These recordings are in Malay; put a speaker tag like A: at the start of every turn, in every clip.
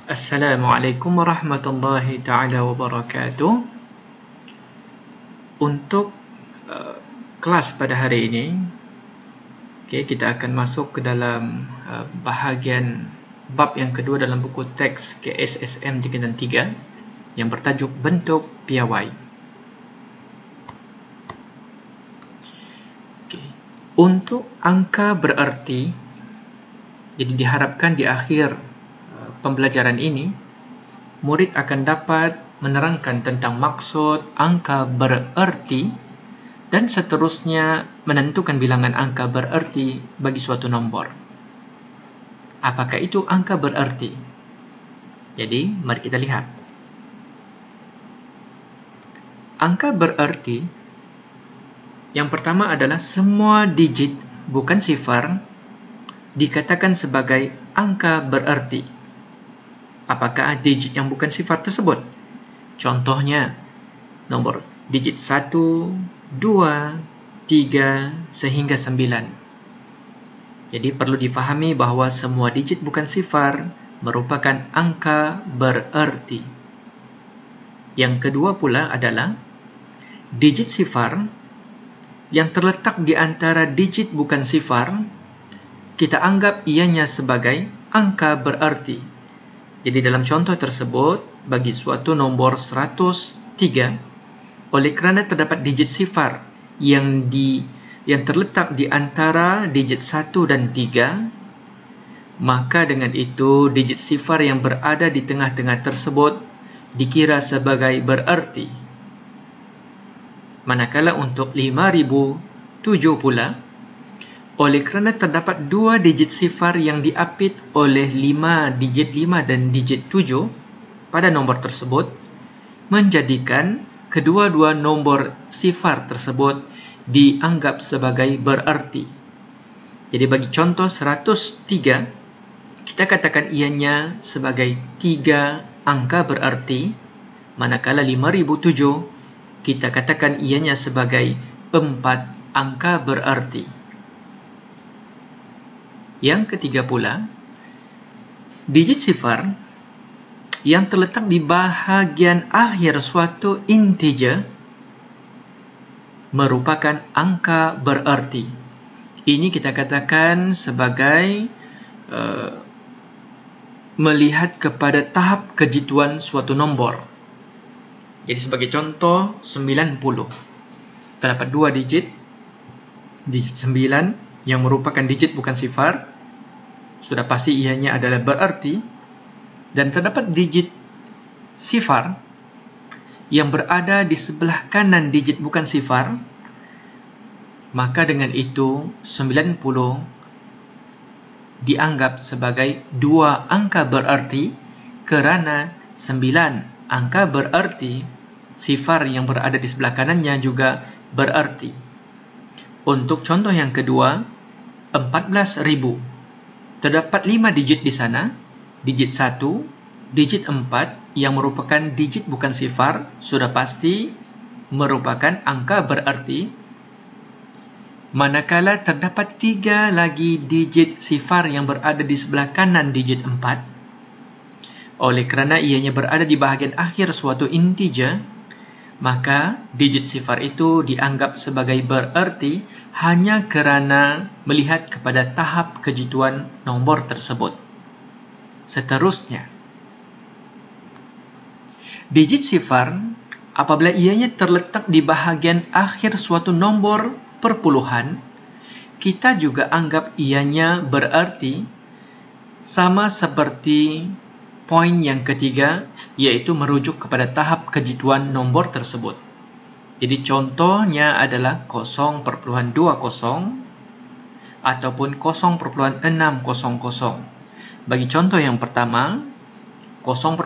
A: Assalamualaikum warahmatullahi taala wabarakatuh. Untuk kelas pada hari ini, kita akan masuk ke dalam bahagian bab yang kedua dalam buku teks KSSM 3 dan 3 yang bertajuk bentuk piawai. Untuk angka bererti, jadi diharapkan di akhir pembelajaran ini, murid akan dapat menerangkan tentang maksud angka bererti dan seterusnya menentukan bilangan angka bererti bagi suatu nombor. Apakah itu angka bererti? Jadi, mari kita lihat. Angka bererti yang pertama adalah semua digit bukan sifar dikatakan sebagai angka bererti. Apakah digit yang bukan sifar tersebut? Contohnya, nomor digit 1, 2, 3, sehingga 9. Jadi perlu difahami bahawa semua digit bukan sifar merupakan angka bererti. Yang kedua pula adalah digit sifar yang terletak di antara digit bukan sifar, kita anggap ianya sebagai angka bererti. Jadi dalam contoh tersebut, bagi suatu nombor 103, oleh kerana terdapat digit sifar yang terletak di antara digit 1 dan 3, maka dengan itu digit sifar yang berada di tengah-tengah tersebut dikira sebagai bererti. Manakala untuk 5007 pula, oleh kerana terdapat dua digit sifar yang diapit oleh digit 5 dan digit 7 pada nombor tersebut, menjadikan kedua-dua nombor sifar tersebut dianggap sebagai bererti. Jadi bagi contoh 103, kita katakan ianya sebagai 3 angka bererti, manakala 5007 kita katakan ianya sebagai 4 angka bererti. Yang ketiga pula, digit sifar yang terletak di bahagian akhir suatu integer merupakan angka bererti. Ini kita katakan sebagai melihat kepada tahap kejituan suatu nombor. Jadi sebagai contoh 90. Terdapat dua digit 9 yang merupakan digit bukan sifar, sudah pasti ianya adalah bererti, dan terdapat digit sifar yang berada di sebelah kanan digit bukan sifar, maka dengan itu 90 dianggap sebagai dua angka bererti kerana 9 angka bererti, sifar yang berada di sebelah kanannya juga bererti. Untuk contoh yang kedua, 14.000. Terdapat 5 digit di sana, digit 1, digit 4 yang merupakan digit bukan sifar, sudah pasti merupakan angka bererti. Manakala terdapat 3 lagi digit sifar yang berada di sebelah kanan digit 4, oleh kerana ianya berada di bahagian akhir suatu integer, maka digit sifar itu dianggap sebagai bererti hanya kerana melihat kepada tahap kejituan nombor tersebut. Seterusnya, digit sifar apabila ianya terletak di bahagian akhir suatu nombor perpuluhan, kita juga anggap ianya bererti, sama seperti poin yang ketiga, iaitu merujuk kepada tahap kejituan nombor tersebut. Jadi contohnya adalah 0.20 ataupun 0.600. Bagi contoh yang pertama, 0.20,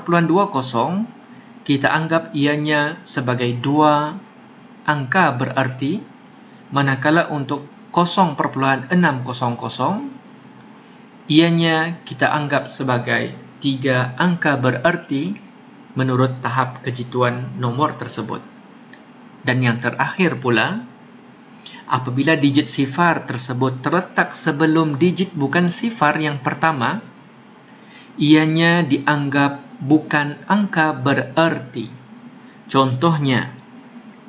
A: kita anggap ianya sebagai dua angka bererti, manakala untuk 0.600, ianya kita anggap sebagai 3 angka bererti menurut tahap kejituan nomor tersebut. Dan yang terakhir pula, apabila digit sifar tersebut terletak sebelum digit bukan sifar yang pertama, ianya dianggap bukan angka bererti. Contohnya,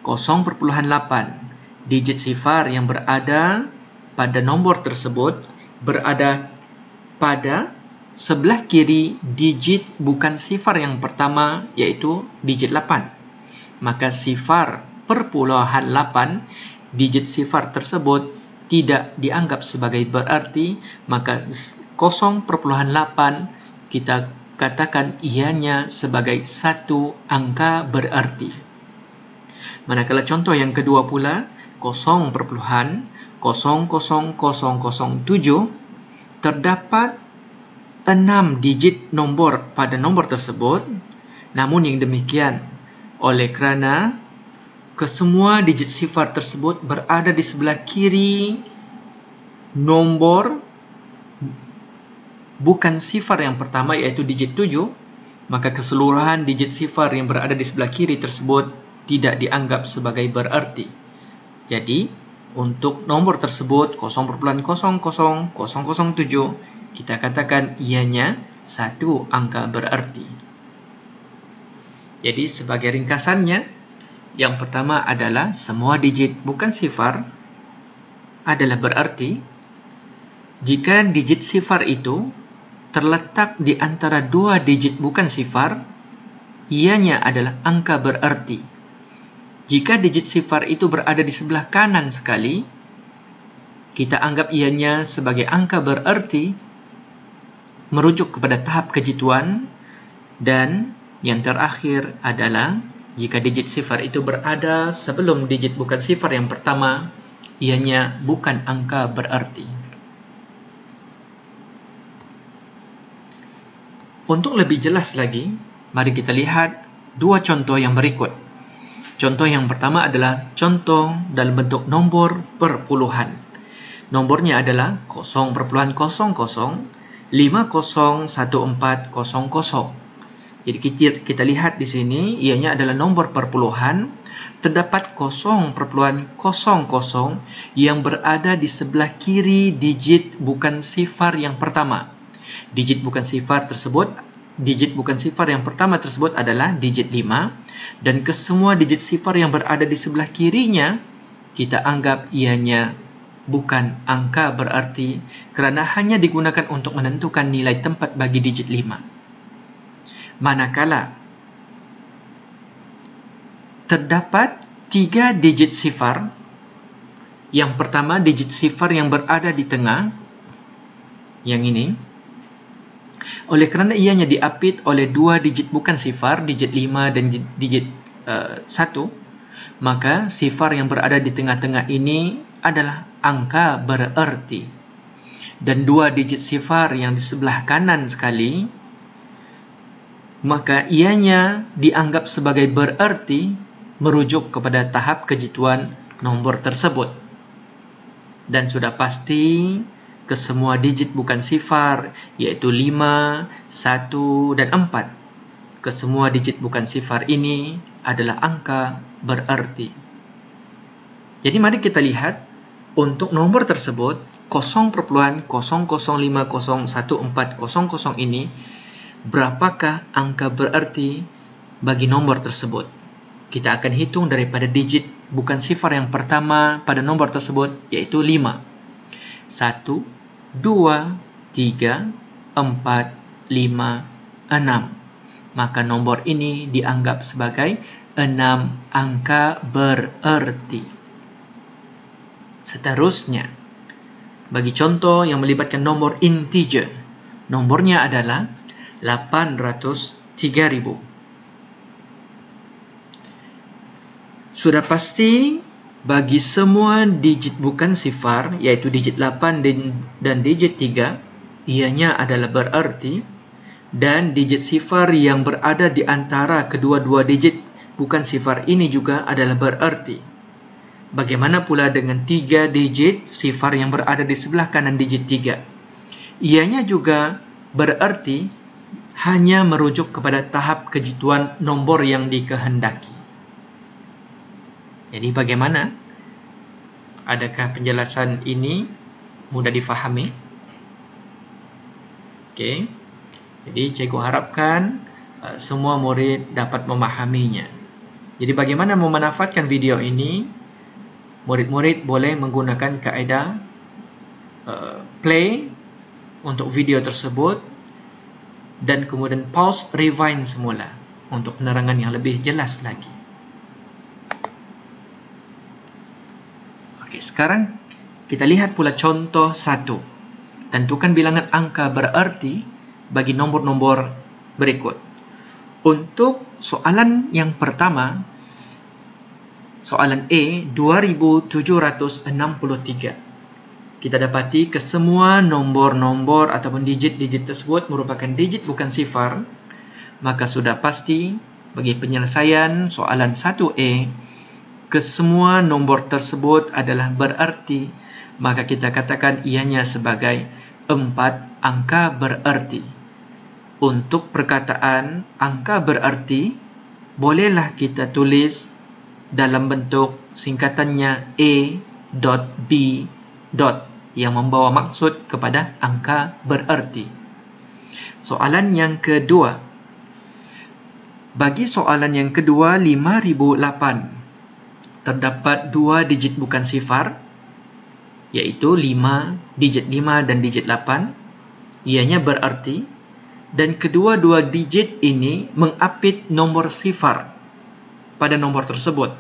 A: 0,8. Digit sifar yang berada pada nombor tersebut berada pada sebelah kiri digit bukan sifar yang pertama, yaitu digit 8. Maka sifar perpuluhan 8, digit sifar tersebut tidak dianggap sebagai berarti, maka 0,8 kita katakan ianya sebagai satu angka berarti. Manakala contoh yang kedua pula, 0,00007, terdapat 6 digit nombor pada nombor tersebut. Namun yang demikian, oleh kerana kesemua digit sifar tersebut berada di sebelah kiri nombor bukan sifar yang pertama, iaitu digit 7, maka keseluruhan digit sifar yang berada di sebelah kiri tersebut tidak dianggap sebagai berarti. Jadi, untuk nomor tersebut 0,00007, kita katakan ianya satu angka berarti. Jadi, sebagai ringkasannya, yang pertama adalah semua digit bukan sifar adalah berarti jika digit sifar itu terletak di antara dua digit bukan sifar, ianya adalah angka berarti. Jika digit sifar itu berada di sebelah kanan sekali, kita anggap ianya sebagai angka berarti merujuk kepada tahap kejituan. Dan yang terakhir adalah jika digit sifar itu berada sebelum digit bukan sifar yang pertama, ianya bukan angka berarti. Untuk lebih jelas lagi, mari kita lihat dua contoh yang berikut. Contoh yang pertama adalah contoh dalam bentuk nombor perpuluhan. Nombornya adalah 0,00501400. Jadi kita lihat di sini, ianya adalah nomor perpuluhan. Terdapat 0,00 yang berada di sebelah kiri digit bukan sifar yang pertama. Digit bukan sifar yang pertama tersebut adalah digit 5, dan kesemua digit sifar yang berada di sebelah kirinya kita anggap ianya bukan angka berarti kerana hanya digunakan untuk menentukan nilai tempat bagi digit 5. Manakala terdapat 3 digit sifar, yang pertama digit sifar yang berada di tengah, yang ini, oleh kerana ianya diapit oleh dua digit bukan sifar, digit 5 dan digit 1, maka sifar yang berada di tengah-tengah ini adalah angka bererti. Dan dua digit sifar yang di sebelah kanan sekali, maka ianya dianggap sebagai bererti merujuk kepada tahap kejituan nombor tersebut. Dan sudah pasti kesemua digit bukan sifar, iaitu 5, 1 dan 4. Kesemua digit bukan sifar ini adalah angka bererti. Jadi mari kita lihat untuk nomor tersebut 0,00501400 ini, berapakah angka bererti bagi nomor tersebut. Kita akan hitung daripada digit bukan sifar yang pertama pada nomor tersebut, iaitu 5. 1, 2, 3, 4, 5, 6. Maka nombor ini dianggap sebagai 6 angka bererti. Seterusnya, bagi contoh yang melibatkan nomor integer, nombornya adalah 803.000. Sudah pasti bagi semua digit bukan sifar, iaitu digit 8 dan digit 3, ianya adalah bererti, dan digit sifar yang berada di antara kedua-dua digit bukan sifar ini juga adalah bererti. Bagaimana pula dengan 3 digit sifar yang berada di sebelah kanan digit 3? Ianya juga bererti, hanya merujuk kepada tahap kejituan nombor yang dikehendaki. Jadi bagaimana? Adakah penjelasan ini mudah difahami? Okey. Jadi cikgu harapkan semua murid dapat memahaminya. Jadi bagaimana memanfaatkan video ini? Murid-murid boleh menggunakan kaedah play untuk video tersebut dan kemudian pause, rewind semula untuk penerangan yang lebih jelas lagi. Okey, sekarang kita lihat pula contoh 1. Tentukan bilangan angka bererti bagi nombor-nombor berikut. Untuk soalan yang pertama, soalan A 2763. Kita dapati kesemua nombor-nombor ataupun digit-digit tersebut merupakan digit bukan sifar, maka sudah pasti bagi penyelesaian soalan 1A, kesemua nombor tersebut adalah bererti, maka kita katakan ianya sebagai 4 angka bererti. Untuk perkataan angka bererti, bolehlah kita tulis dalam bentuk singkatannya A.B. yang membawa maksud kepada angka bererti. Soalan yang kedua. Bagi soalan yang kedua, 5008. Terdapat 2 digit bukan sifar, iaitu 5, digit 5 dan digit 8. Ianya bererti. Dan kedua-dua digit ini mengapit nombor sifar pada nombor tersebut.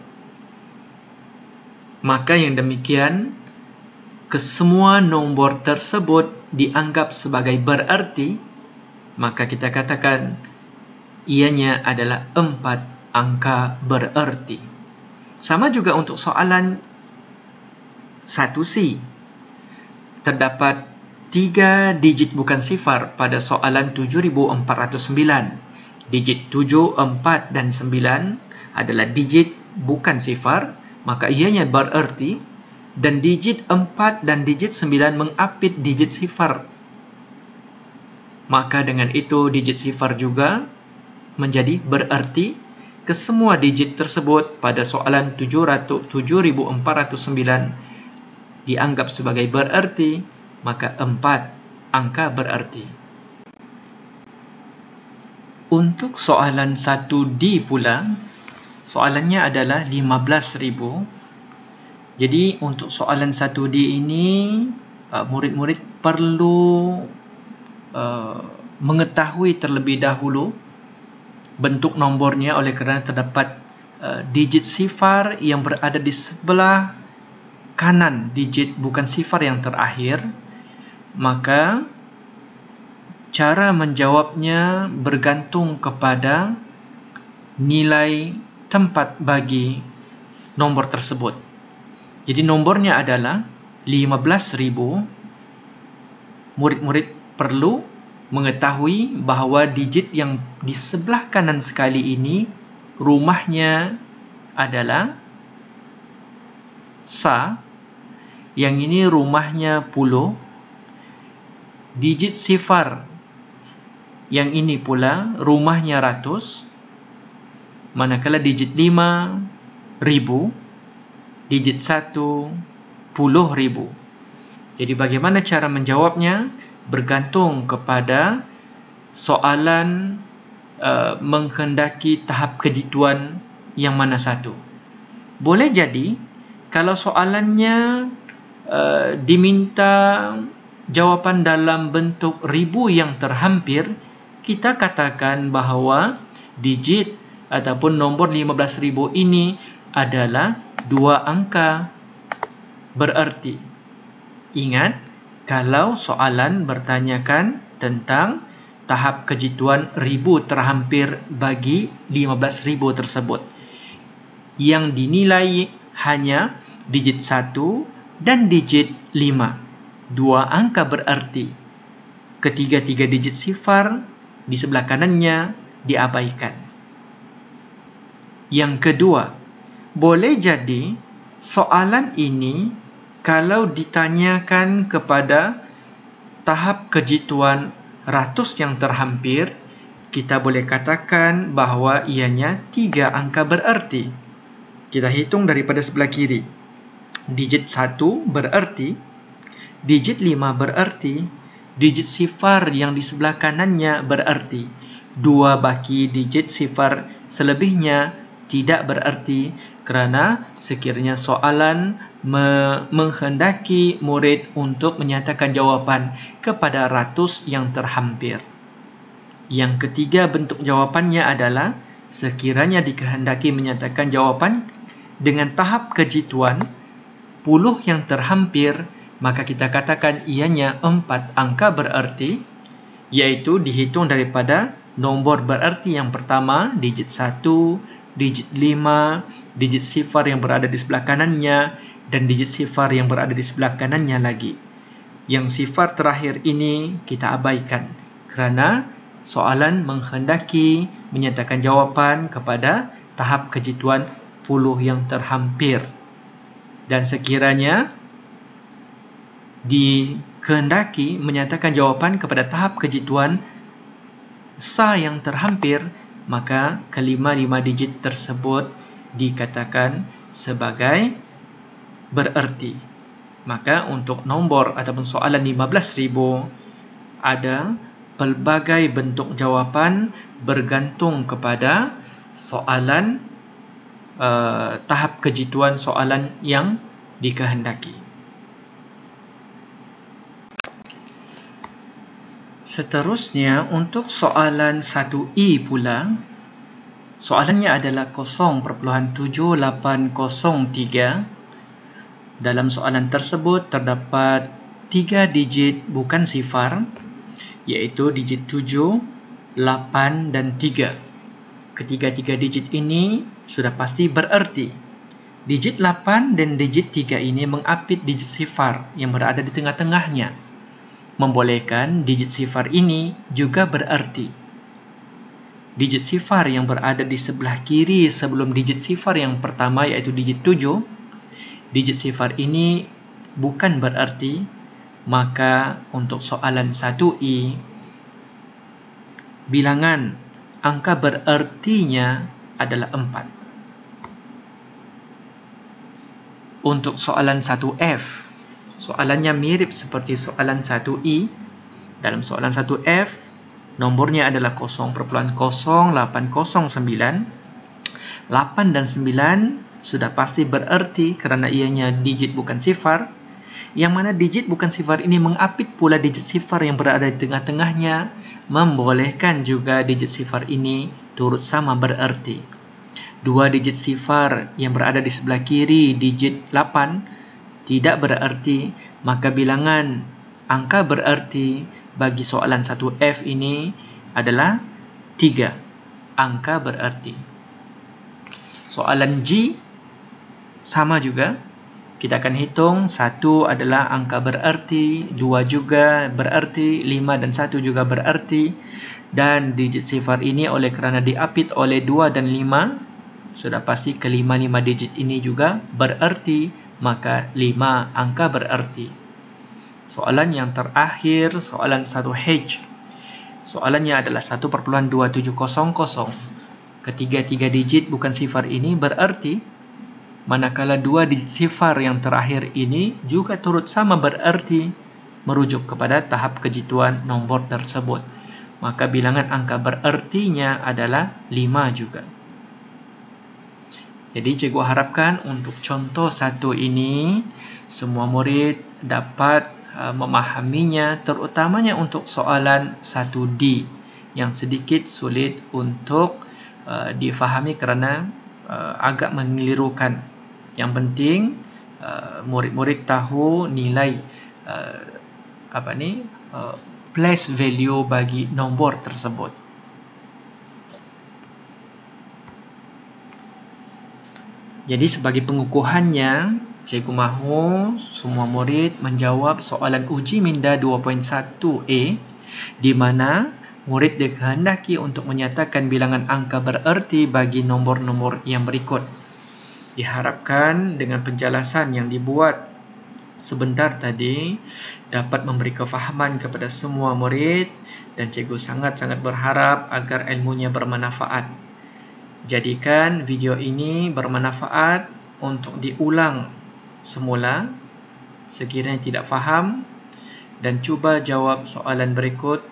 A: Maka yang demikian, kesemua nombor tersebut dianggap sebagai bererti, maka kita katakan ianya adalah 4 angka bererti. Sama juga untuk soalan 1C. Terdapat 3 digit bukan sifar pada soalan 7409. Digit 7, 4 dan 9 adalah digit bukan sifar, maka ianya bererti, dan digit 4 dan digit 9 mengapit digit sifar. Maka dengan itu digit sifar juga menjadi bererti. Kesemua digit tersebut pada soalan 7409 dianggap sebagai bererti, maka 4 angka bererti. Untuk soalan 1D pula, soalannya adalah 15,000. Jadi untuk soalan 1D ini, murid-murid perlu mengetahui terlebih dahulu bentuk nombornya, oleh kerana terdapat digit sifar yang berada di sebelah kanan digit bukan sifar yang terakhir. Maka cara menjawabnya bergantung kepada nilai tempat bagi nombor tersebut. Jadi nombornya adalah 15,000. Murid-murid perlu mengetahui bahawa digit yang di sebelah kanan sekali ini rumahnya adalah sa, yang ini rumahnya puluh. Digit sifar yang ini pula rumahnya ratus, manakala digit 5, 1000, digit 1, 10,000. Jadi bagaimana cara menjawabnya bergantung kepada soalan menghendaki tahap kejituan yang mana satu. Boleh jadi kalau soalannya diminta jawapan dalam bentuk ribu yang terhampir, kita katakan bahawa digit ataupun nombor 15,000 ini adalah 2 angka bererti. Ingat, kalau soalan bertanyakan tentang tahap kejituan ribu terhampir bagi 15,000 tersebut, yang dinilai hanya digit 1 dan digit 5. 2 angka bererti. Ketiga-tiga digit sifar di sebelah kanannya diabaikan. Yang kedua, boleh jadi soalan ini kalau ditanyakan kepada tahap kejituan ratus yang terhampir, kita boleh katakan bahawa ianya 3 angka bererti. Kita hitung daripada sebelah kiri. Digit 1 bererti, digit 5 bererti, digit sifar yang di sebelah kanannya bererti. 2 baki digit sifar selebihnya tidak bererti kerana sekiranya soalan menghendaki murid untuk menyatakan jawapan kepada ratus yang terhampir. Yang ketiga bentuk jawapannya adalah sekiranya dikehendaki menyatakan jawapan dengan tahap kejituan puluh yang terhampir, maka kita katakan ianya 4 angka bererti, iaitu dihitung daripada nombor bererti yang pertama, digit 1, digit 5, digit sifar yang berada di sebelah kanannya, dan digit sifar yang berada di sebelah kanannya lagi. Yang sifar terakhir ini kita abaikan kerana soalan menghendaki menyatakan jawapan kepada tahap kejituan puluh yang terhampir. Dan sekiranya dikehendaki menyatakan jawapan kepada tahap kejituan sa yang terhampir, maka kelima-lima digit tersebut dikatakan sebagai bererti. Maka untuk nombor ataupun soalan 15,000 ada pelbagai bentuk jawapan bergantung kepada soalan tahap kejituan soalan yang dikehendaki. Seterusnya untuk soalan 1E pula, soalannya adalah 0.7803. Dalam soalan tersebut terdapat 3 digit bukan sifar, iaitu digit 7, 8 dan 3. Ketiga-tiga digit ini sudah pasti bererti. Digit 8 dan digit 3 ini mengapit digit sifar yang berada di tengah-tengahnya, membolehkan digit sifar ini juga bererti. Digit sifar yang berada di sebelah kiri sebelum digit sifar yang pertama, iaitu digit 7, digit sifar ini bukan bererti, maka untuk soalan 1E, bilangan angka berertinya adalah 4. Untuk soalan 1F, soalannya mirip seperti soalan 1E. Dalam soalan 1F, nombornya adalah 0.0809. 8 dan 9 sudah pasti bererti kerana ianya digit bukan sifar, yang mana digit bukan sifar ini mengapit pula digit sifar yang berada di tengah-tengahnya, membolehkan juga digit sifar ini turut sama bererti. 2 digit sifar yang berada di sebelah kiri digit 8 tidak bererti, maka bilangan angka bererti bagi soalan 1F ini adalah 3 angka bererti. Soalan G sama juga. Kita akan hitung 1 adalah angka bererti, 2 juga bererti, 5 dan 1 juga bererti. Dan digit sifar ini oleh kerana diapit oleh 2 dan 5, sudah pasti kelima-lima digit ini juga bererti, maka 5 angka bererti. Soalan yang terakhir, soalan 1H. Soalannya adalah 1.2700. Ketiga-tiga digit bukan sifar ini bererti, manakala 2 digit sifar yang terakhir ini juga turut sama bererti, merujuk kepada tahap kejituan nombor tersebut. Maka bilangan angka berertinya adalah 5 juga. Jadi cikgu harapkan untuk contoh 1 ini, semua murid dapat memahaminya, terutamanya untuk soalan 1D yang sedikit sulit untuk difahami kerana agak mengelirukan. Yang penting murid-murid tahu nilai place value bagi nombor tersebut. Jadi sebagai pengukuhannya, cikgu mahu semua murid menjawab soalan uji minda 2.1A, di mana murid dikehendaki untuk menyatakan bilangan angka bererti bagi nombor-nombor yang berikut. Diharapkan dengan penjelasan yang dibuat sebentar tadi dapat memberi kefahaman kepada semua murid, dan cikgu sangat-sangat berharap agar ilmunya bermanfaat. Jadikan video ini bermanfaat untuk diulang semula sekiranya tidak faham, dan cuba jawab soalan berikut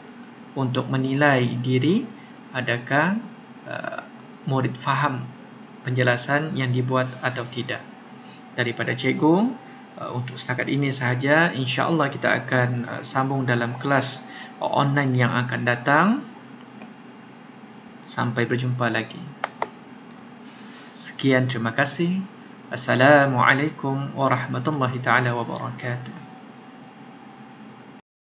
A: untuk menilai diri adakah murid faham penjelasan yang dibuat atau tidak. Daripada cikgu, untuk setakat ini sahaja. InsyaAllah kita akan sambung dalam kelas online yang akan datang. Sampai berjumpa lagi. Sekian, terima kasih. Assalamualaikum warahmatullahi taala wabarakatuh.